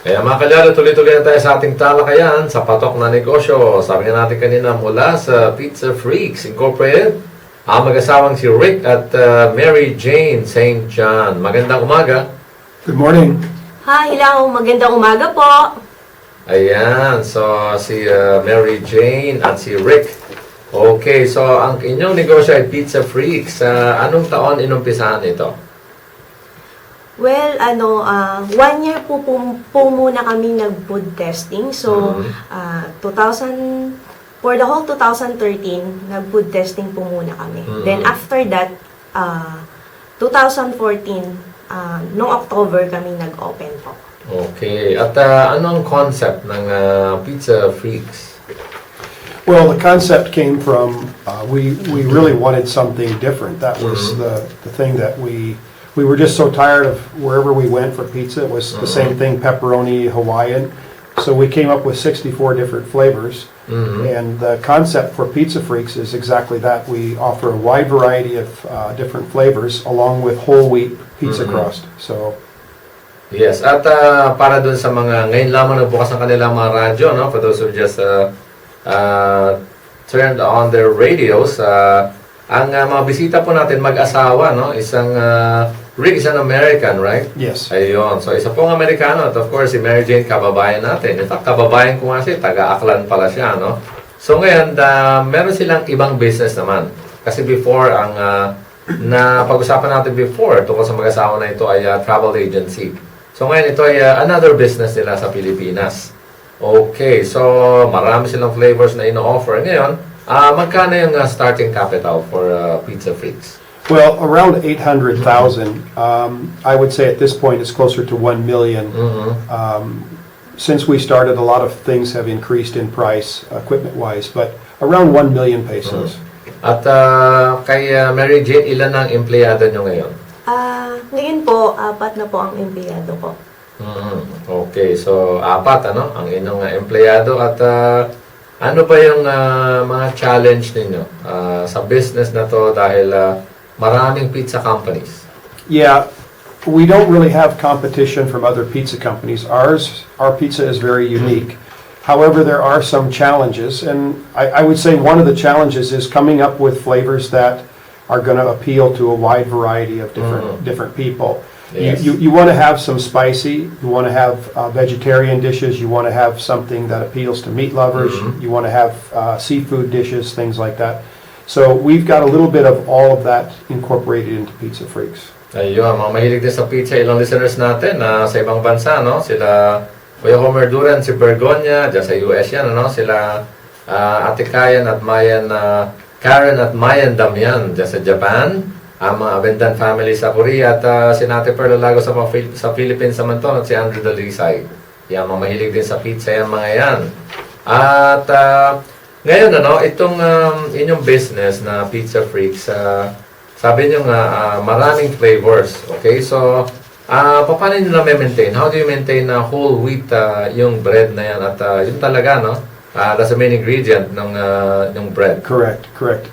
Kaya mga kalyado, tuloy-tuloy na tayo sa ating talakayan sa patok na negosyo. Sabi nga natin kanina mula sa Pizza Freeks Incorporated, ang mag-asawang si Rick at Mary Jane St. John. Magandang umaga. Good morning. Hi, hello. Magandang umaga po. Ayan, so si Mary Jane at si Rick. Okay, so ang inyong negosyo ay Pizza Freaks. Anong taon inumpisahan ito? Well, 1 year po muna kami nag-food testing. So, 2000, for the whole 2013, nag-food testing po muna kami. Then after that, 2014, noong October kami nag-open po. Okay, at anong concept ng Pizza Freaks? Well, the concept came from, we really wanted something different. That was the thing that we were just so tired of wherever we went for pizza. It was the same thing, pepperoni, Hawaiian. So we came up with 64 different flavors. And the concept for Pizza Freaks is exactly that. We offer a wide variety of different flavors along with whole wheat pizza crust. So yes, at para dun sa mga ngayon lamang nagbukas ng kanilang mga radyo, no? For those who just turned on their radios, ang mga bisita po natin mag-asawa, no? Isang Rick is an American, right? yes. Ayun. So, isa pong Amerikano. At of course, si Mary Jane, kababayan natin. In fact, kababayan ko nga siya. Taga-Aklan pala siya, no? So, ngayon, meron silang ibang business naman. Kasi before, ang na pag-usapan natin before, tungkol sa mag-asawa na ito ay travel agency. So, ngayon, ito ay another business nila sa Pilipinas. Okay. So, marami silang flavors na ino-offer. Ngayon, magkano yung starting capital for Pizza Freaks? Well, around 800,000. I would say at this point it's closer to 1 million. Since we started, a lot of things have increased in price, equipment-wise, but around 1 million pesos. At kay Mary Jane, ilan ang empleyado nyo ngayon? Ngayon po, 4 na po ang empleyado ko. Okay, so 4 ang inyong empleyado. At ano ba yung mga challenge ninyo sa business na to dahil maraming pizza companies? Yeah, we don't really have competition from other pizza companies. Our pizza is very unique. However, there are some challenges, and I would say one of the challenges is coming up with flavors that are going to appeal to a wide variety of different people. Yes. You want to have some spicy, you want to have vegetarian dishes, you want to have something that appeals to meat lovers, you want to have seafood dishes, things like that. So we've got a little bit of all of that incorporated into Pizza Freaks. Ayun, mga mahilig din sa pizza, ilang listeners natin sa ibang bansa, no? Sila Kuya Homer Duran, si Bergonia, dyan sa US yan, no? Sila Ate Kayan at Mayan, Karen at Mayan Damian, dyan sa Japan. Ang mga Abendan family sa Korea at si Nate Perlo Lago sa Philippines naman to, at si Andrew Dalisay. Yan, mga mahilig din sa pizza yan, mga yan. At ngayon, itong inyong business na Pizza Freaks, sabi nyo nga, maraming flavors. Okay, so, paano nyo na-maintain? How do you maintain na whole wheat yung bread na yan? At yun talaga, no? That's the main ingredient ng bread. Correct.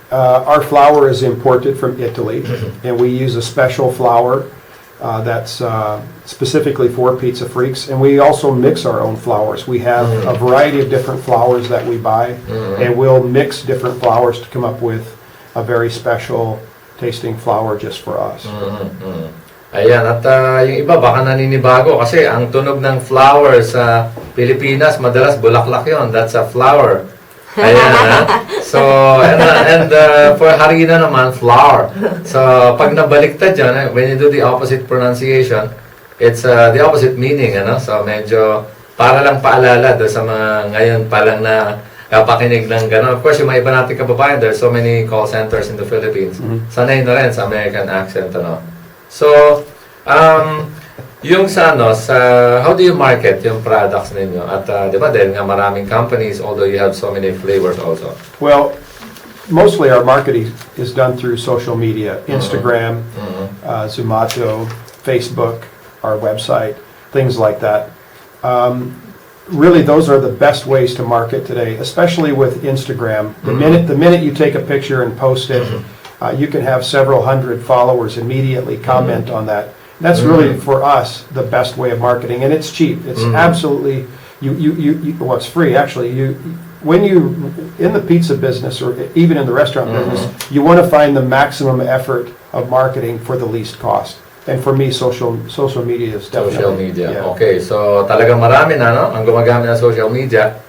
Our flour is imported from Italy, and we use a special flour that's specifically for Pizza Freaks, and we also mix our own flours. We have a variety of different flours that we buy, and we'll mix different flours to come up with a very special tasting flour just for us. Ayan, at yung iba baka naninibago kasi ang tunog ng flour sa Pilipinas, madalas bulaklak yon. That's a flower. Ayan, So, and for harina naman, flour. So, pag nabaliktad dyan, when you do the opposite pronunciation, it's the opposite meaning, So, medyo para lang paalala doon sa mga ngayon pa lang na pakinig ng gano'n. Of course, yung mga iba natin kababayan, there's so many call centers in the Philippines. Sanay na rin sa American accent, So, yung sa how do you market yung products ninyo? At di ba, dahil nga maraming companies, although you have so many flavors also. Well, mostly our marketing is done through social media, Instagram, Zomato, Facebook, our website, things like that. Really, those are the best ways to market today, especially with Instagram. The minute you take a picture and post it, you can have several hundred followers immediately comment on that. That's really, for us, the best way of marketing, and it's cheap. It's absolutely, well, it's free, actually. When you, in the pizza business, or even in the restaurant business, you want to find the maximum effort of marketing for the least cost. And for me, social media is definitely... Social media. Yeah. Okay, so talagang marami na, no? Ang gumagamit ng social media.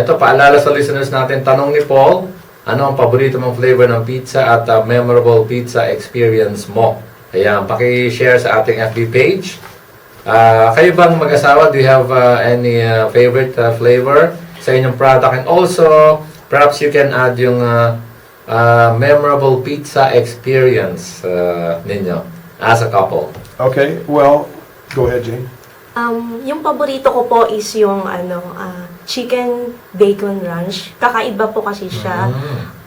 Ito, paalala sa listeners natin, tanong ni Paul, ano ang paborito mong flavor ng pizza at memorable pizza experience mo? Ayan, paki-share sa ating FB page. Kayo bang mag-asawa, do you have any favorite flavor sa inyong product? And also, perhaps you can add yung memorable pizza experience ninyo as a couple. Okay, well, go ahead, Jane. Yung paborito ko po is yung chicken bacon ranch. Kakaiba po kasi siya.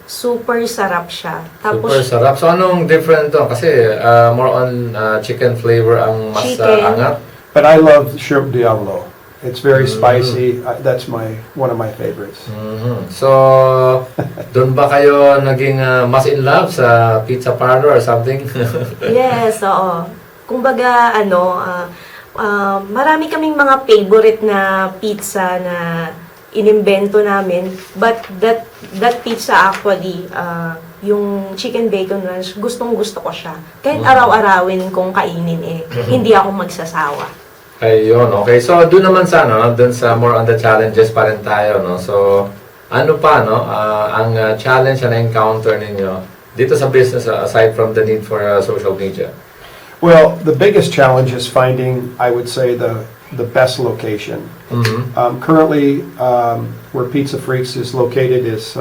Super sarap siya. Super sarap. So, anong different to? Kasi more on chicken flavor ang mas angat. But I love shrimp diablo. It's very spicy. That's one of my favorites. So, doon ba kayo naging mas in love sa pizza parlor or something? Yes, oo. Kumbaga, marami kaming mga favorite na pizza na inimbento namin. But that pizza actually, yung chicken bacon ranch, gustong-gusto ko siya. Kahit araw-arawin kong kainin hindi ako magsasawa. Ayun, okay. So, doon naman sa, doon sa more on the challenges pa rin tayo, no? So, ano pa, ang challenge na encounter ninyo dito sa business aside from the need for social media? Well, the biggest challenge is finding, I would say, the best location. Currently, where Pizza Freaks is located is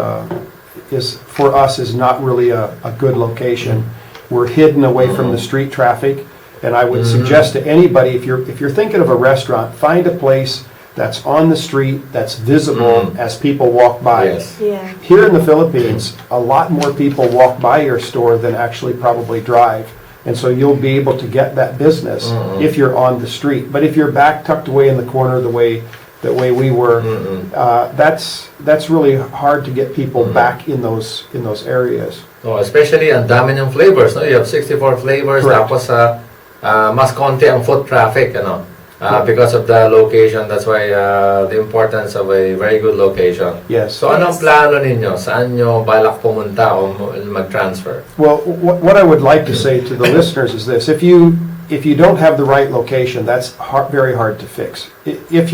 for us is not really a good location. We're hidden away from the street traffic, and I would suggest to anybody, if you're thinking of a restaurant, find a place that's on the street, that's visible as people walk by. Yes. Yeah. Here in the Philippines, a lot more people walk by your store than actually probably drive. And so you'll be able to get that business if you're on the street. But if you're back tucked away in the corner the way we were, that's really hard to get people back in those areas. Oh, especially ang dami ng flavors, no? You have 64 flavors. Correct. Tapos mas konti ang foot traffic, because of the location. That's why the importance of a very good location. Yes. So, anong plano ninyo? Saan nyo balak pumunta o mag-transfer? Well, what I would like to say to the listeners is this: if you don't have the right location, that's very hard to fix. If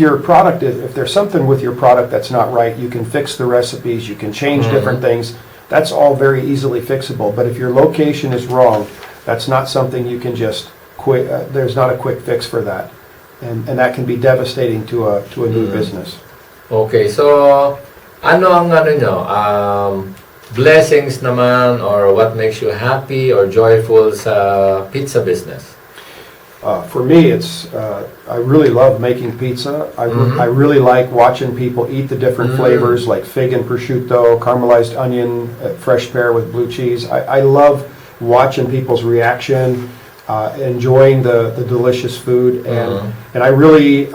there's something with your product that's not right, you can fix the recipes, you can change different things. That's all very easily fixable. But if your location is wrong, that's not something you can just quit. There's not a quick fix for that. And that can be devastating to a new business. Okay, so ano ang blessings naman, or what makes you happy or joyful sa pizza business? For me, it's I really love making pizza. I really like watching people eat the different flavors, like fig and prosciutto, caramelized onion, fresh pear with blue cheese. I love watching people's reaction. Enjoying the delicious food, and I really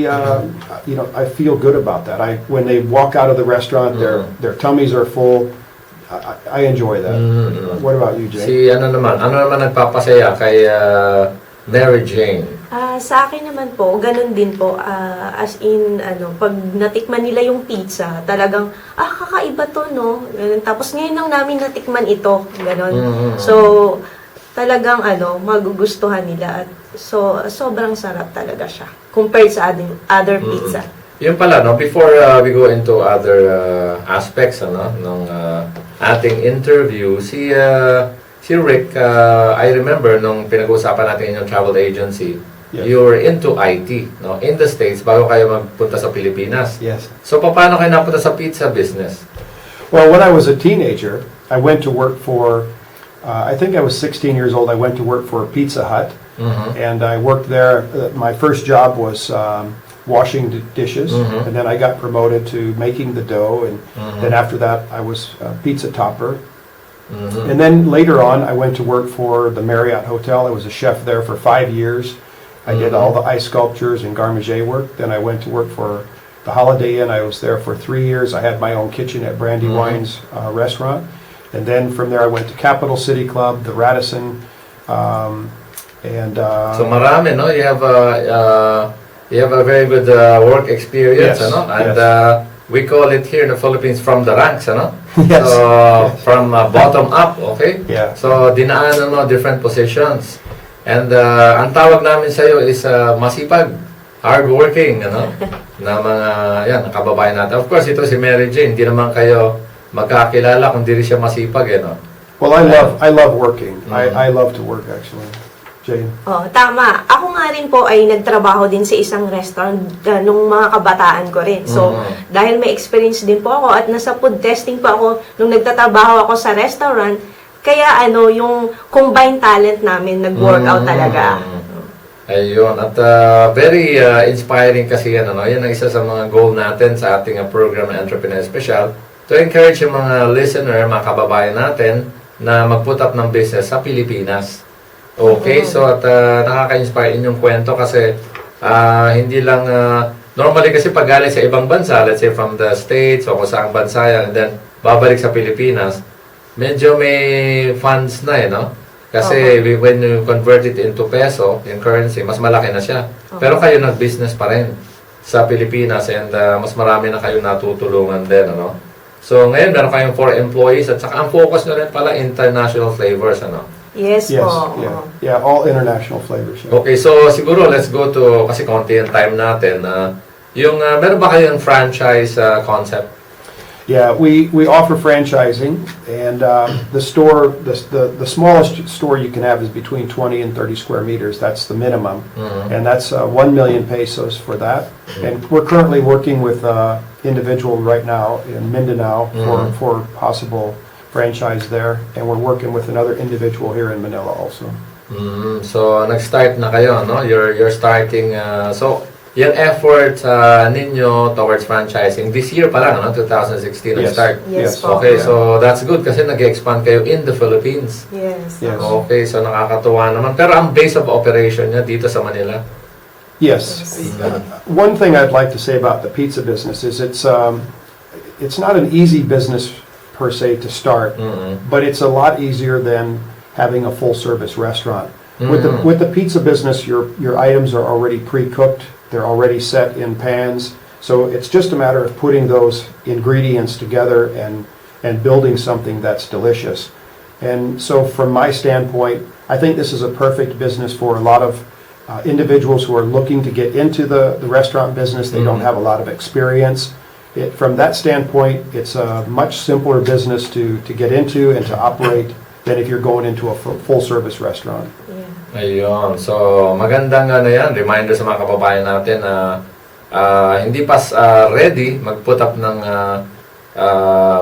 I feel good about that. When they walk out of the restaurant, their tummies are full. I enjoy that. What about you, Jane? Ano naman nagpapasaya kay Mary Jane? Sa akin naman po, ganun din po. As in, pag natikman nila yung pizza, talagang, kakaiba to, no? Ganun. Tapos ngayon lang namin natikman ito. Ganun. So, talagang magugustuhan nila at sobrang sarap talaga siya compared sa other pizza. Yun pala, before we go into other aspects ng ating interview, si Rick, I remember nung pinag-uusapan natin yung travel agency, you were into IT, in the States bago kayo magpunta sa Pilipinas. Yes. So paano kayo napunta sa pizza business? Well, when I was a teenager, I went to work for I think I was 16 years old. I went to work for Pizza Hut, and I worked there. My first job was washing dishes, and then I got promoted to making the dough, and then after that I was a pizza topper. And then later on I went to work for the Marriott Hotel. I was a chef there for 5 years. I did all the ice sculptures and garmage work. Then I went to work for the Holiday Inn. I was there for 3 years. I had my own kitchen at Brandywine's restaurant. And then from there I went to Capital City Club, the Radisson, And So marami, no? You have a very good work experience, Yes, ano? And yes. we call it here in the Philippines from the ranks, ano? Yes. So from bottom up, okay? Yeah. So dinaanan mo different positions. And ang tawag namin sa iyo is masipag, hardworking, ano? Na mga yan, kababayan natin. Of course, ito si Mary Jane, hindi naman kayo magkakilala kung di rin siya masipag, eh, no? Well, I love working. I love to work, actually. Jane? Oh, tama. Ako nga rin po ay nagtrabaho din sa isang restaurant nung mga kabataan ko rin. So, dahil may experience din po ako at nasa food testing pa ako nung nagtatrabaho ako sa restaurant, kaya yung combined talent namin nag-workout talaga. Ayun. At very inspiring kasi yan, ano? Yan ang isa sa mga goal natin sa ating program na Entrepreneur Special, to encourage yung mga listener, mga kababayan natin, na mag-put up ng business sa Pilipinas. Okay, so at nakaka-inspire inyong kwento kasi hindi lang, normally kasi pag galing sa ibang bansa, let's say from the States o kung saang bansa yan, and then babalik sa Pilipinas, medyo may funds na, no? Kasi when you convert it into peso, in currency, mas malaki na siya. Pero kayo nag-business pa rin sa Pilipinas and mas marami na kayo natutulungan din, ano? So ngayon, meron kayong 4 employees at saka ang focus nyo rin pala international flavors, ano? Yes, Yes, po. yeah, all international flavors. Yeah. Okay, so siguro let's go to, kasi konti yung time natin, meron ba kayong franchise concept? Yeah, we offer franchising, and the store, the smallest store you can have is between 20 and 30 square meters. That's the minimum, and that's 1 million pesos for that. And we're currently working with individual right now in Mindanao for possible franchise there, and we're working with another individual here in Manila also. So nag-start na kayo, no? You're starting, so yung effort ninyo towards franchising, this year pa lang, no? 2016 Yes. start. Yes, po. Okay, so that's good kasi nag-expand kayo in the Philippines. Yes. Yes. Okay, so nakakatuwa naman. Pero ang base of operation niya dito sa Manila? Yes. One thing I'd like to say about the pizza business is it's not an easy business per se to start, but it's a lot easier than having a full service restaurant. With the pizza business, your items are already pre-cooked, they're already set in pans, so it's just a matter of putting those ingredients together and building something that's delicious. And so from my standpoint, I think this is a perfect business for a lot of individuals who are looking to get into the restaurant business. They don't have a lot of experience. From that standpoint, it's a much simpler business to get into and to operate than if you're going into a full-service restaurant. Ayun. So, magandang yan, reminder sa mga kababayan natin na hindi pa ready mag-put up ng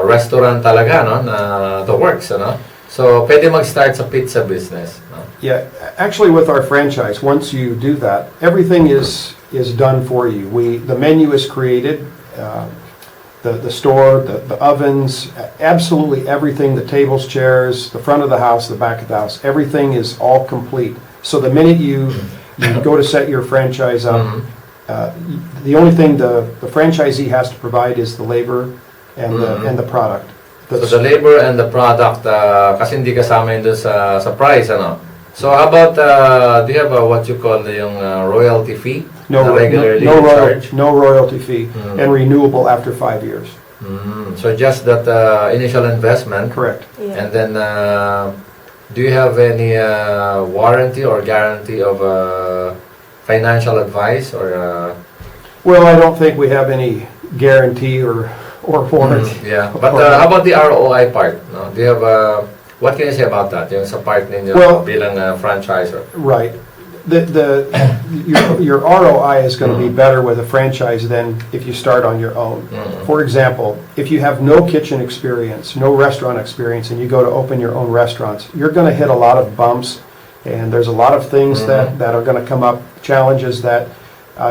restaurant talaga, no, na the works, ano? So, pwede mag-start sa pizza business, no? Yeah, actually with our franchise, once you do that, everything is done for you. The menu is created, the store, the ovens, absolutely everything, the tables, chairs, the front of the house, the back of the house, everything is all complete. So the minute you go to set your franchise up, the only thing the franchisee has to provide is the labor and the product. So the labor and the product, kasi hindi kasama yun doon sa price, ano? So how about, do you have what you call yung royalty fee? No royalty fee, and renewable after 5 years. So just that initial investment. Correct. Yeah. And then, do you have any warranty or guarantee of financial advice or? Well, I don't think we have any guarantee or warranty. Yeah, but how about the ROI part? No? Do you have what can you say about that? Yung sa part ninyo bilang franchisor. Right. Your ROI is going to be better with a franchise than if you start on your own. For example, if you have no kitchen experience, no restaurant experience, and you go to open your own restaurants, you're going to hit a lot of bumps, and there's a lot of things that are going to come up, challenges that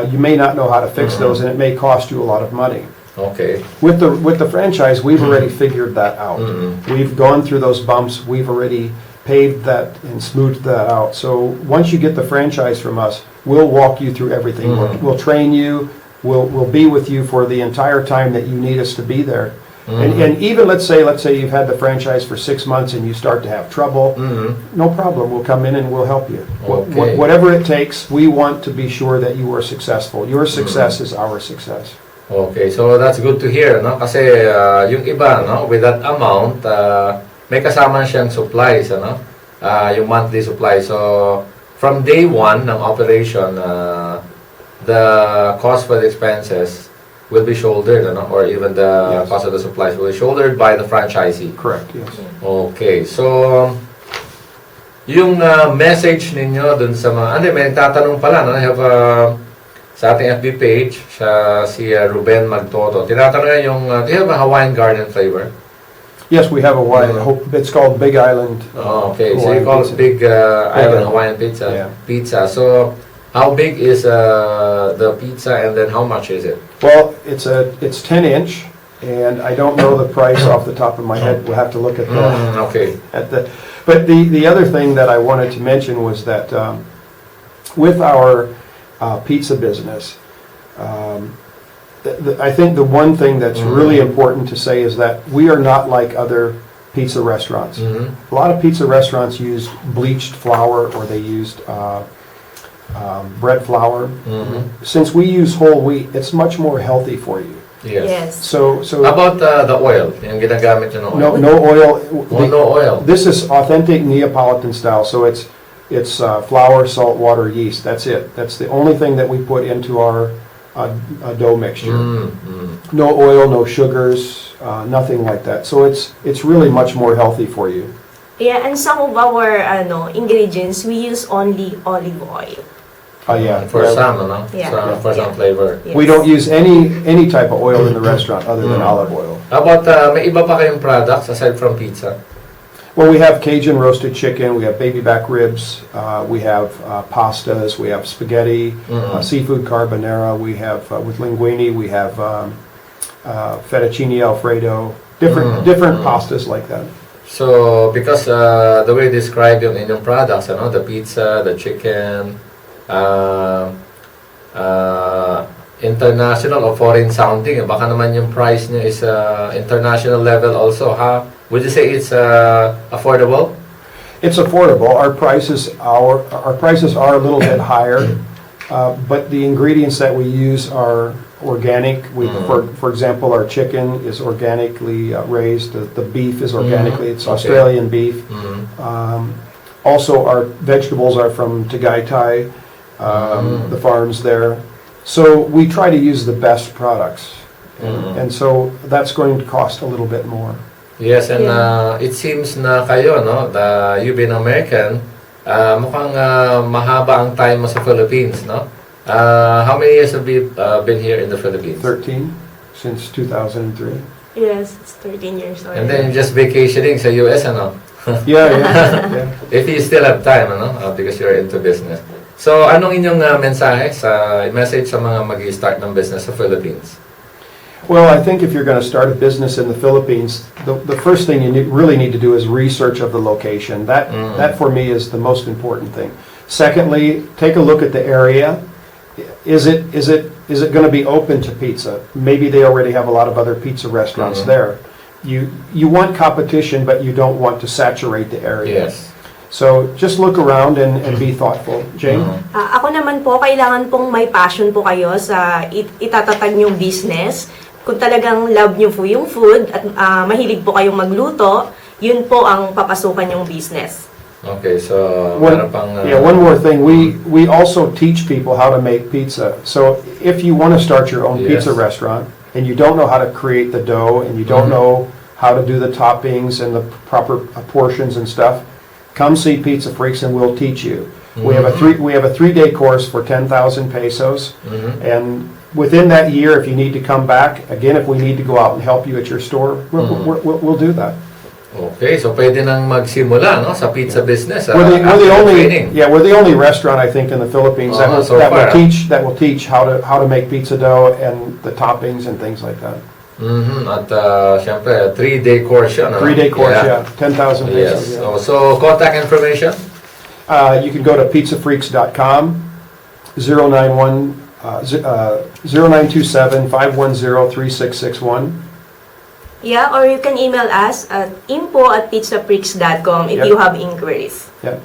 you may not know how to fix those, and it may cost you a lot of money. Okay. With the franchise, we've already figured that out. We've gone through those bumps. We've already paved that and smoothed that out. So once you get the franchise from us, we'll walk you through everything. We'll train you. We'll be with you for the entire time that you need us to be there. And even let's say you've had the franchise for 6 months and you start to have trouble, no problem. We'll come in and we'll help you. Okay. Whatever it takes, we want to be sure that you are successful. Your success is our success. Okay, so that's good to hear, no? Kasi yung iba, no, with that amount, may kasama siyang supplies, ano? Yung monthly supply. So, from day one ng operation, the cost for the expenses will be shouldered, ano? Or even the Yes. cost of the supplies will be shouldered by the franchisee. Correct, yes. Okay, so yung message ninyo dun sa mga, may nagtatanong pala, no? I have sa ating FB page, si Ruben Magtoto. Tinatanong niya yung, do you have a Hawaiian garden flavor? Yes, we have a Hawaiian, it's called Big Island. Okay, so you Hawaiian call pizza. it Big Island Island. Hawaiian pizza. Yeah. Pizza. So, how big is the pizza and then how much is it? Well, it's 10-inch, and I don't know the price off the top of my head. We'll have to look at Okay. But the other thing that I wanted to mention was that with our pizza business, I think the one thing that's really important to say is that we are not like other pizza restaurants. A lot of pizza restaurants used bleached flour or they used bread flour. Since we use whole wheat, it's much more healthy for you. Yes. So How about the oil? Yung ginagamit yun ng oil? no oil. No oil. This is authentic Neapolitan style, so it's flour, salt, water, yeast. That's it. That's the only thing that we put into our dough mixture. No oil, no sugars, nothing like that. So it's really much more healthy for you. Yeah, and some of our ingredients, we use only olive oil. Yeah. For some, no? Yeah. For some flavor. Yes. We don't use any type of oil in the restaurant other than olive oil. How about, may iba pa kayong products aside from pizza? Well, we have Cajun roasted chicken, we have baby back ribs, we have pastas, we have spaghetti, seafood carbonara, we have with linguine, we have fettuccine alfredo, different pastas like that. So, because the way you described yung inyong products, ano, the pizza, the chicken, international or foreign sounding, baka naman yung price niya is international level also, ha? Would you say it's affordable? It's affordable. Our prices are a little bit higher, but the ingredients that we use are organic. For example, our chicken is organically raised. The beef is organically. It's Australian beef. Also, our vegetables are from Tagaytay, the farms there. So we try to use the best products, and so that's going to cost a little bit more. Yes, and it seems na kayo, no, you've been American, mukhang mahaba ang time mo sa Philippines, no? How many years have you been here in the Philippines? 13 since 2003. Yes, it's 13 years old. And then you're just vacationing sa US, ano? Yeah. If you still have time, ano? Because you're into business. So, anong inyong message sa mga mag-i-start ng business sa Philippines? Well, I think if you're going to start a business in the Philippines, the first thing you really need to do is research of the location. That for me is the most important thing. Secondly, take a look at the area. Is it going to be open to pizza? Maybe they already have a lot of other pizza restaurants there. You want competition, but you don't want to saturate the area. Yes. So just look around and be thoughtful. Jane? Ako naman po, kailangan pong may passion po kayo sa itatatag niyong business. Kung talagang love niyo po yung food at mahilig po kayong magluto, yun po ang papasukan yung business. Okay, so One more thing. We also teach people how to make pizza. So if you want to start your own pizza restaurant and you don't know how to create the dough and you don't know how to do the toppings and the proper portions and stuff, come see Pizza Freaks and we'll teach you. We have a 3-day course for 10,000 pesos, and within that year, if you need to come back, again, if we need to go out and help you at your store, we'll do that. Okay, so pwede nang magsimula, no, sa pizza business. We're the training. only restaurant I think in the Philippines that will teach how to make pizza dough and the toppings and things like that. At syempre, 3-day course yun. 3-day course, 10,000 pesos. Yes. So contact information? You can go to pizzafreaks.com, 0927-510-3661. Yeah, or you can email us at info@pizzafreaks.com if Yep. you have inquiries. Yep.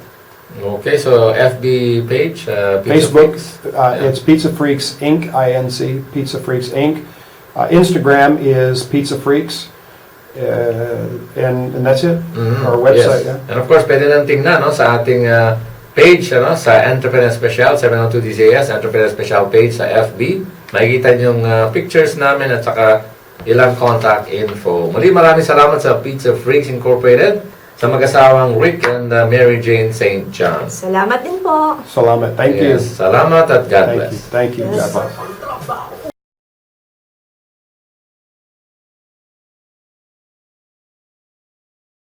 Okay, so FB page, Pizza Facebook, Freaks. it's Pizza Freaks Inc., INC, Pizza Freaks Inc. Instagram is Pizza Freaks, and that's it. Mhm, Our website, yes. yeah. And of course, pwede nang tingnan no, sa ating page, ano, sa Entrepreneur Special, 702 DZS, Entrepreneur Special page sa FB. Makikita niyo yung pictures namin at saka ilang contact info. Muli, maraming salamat sa Pizza Freaks Incorporated, sa mag-asawang Rick and Mary Jane St. John. Salamat din po. Salamat. Thank you. Yes, salamat at God bless. Thank you. Yes. God bless.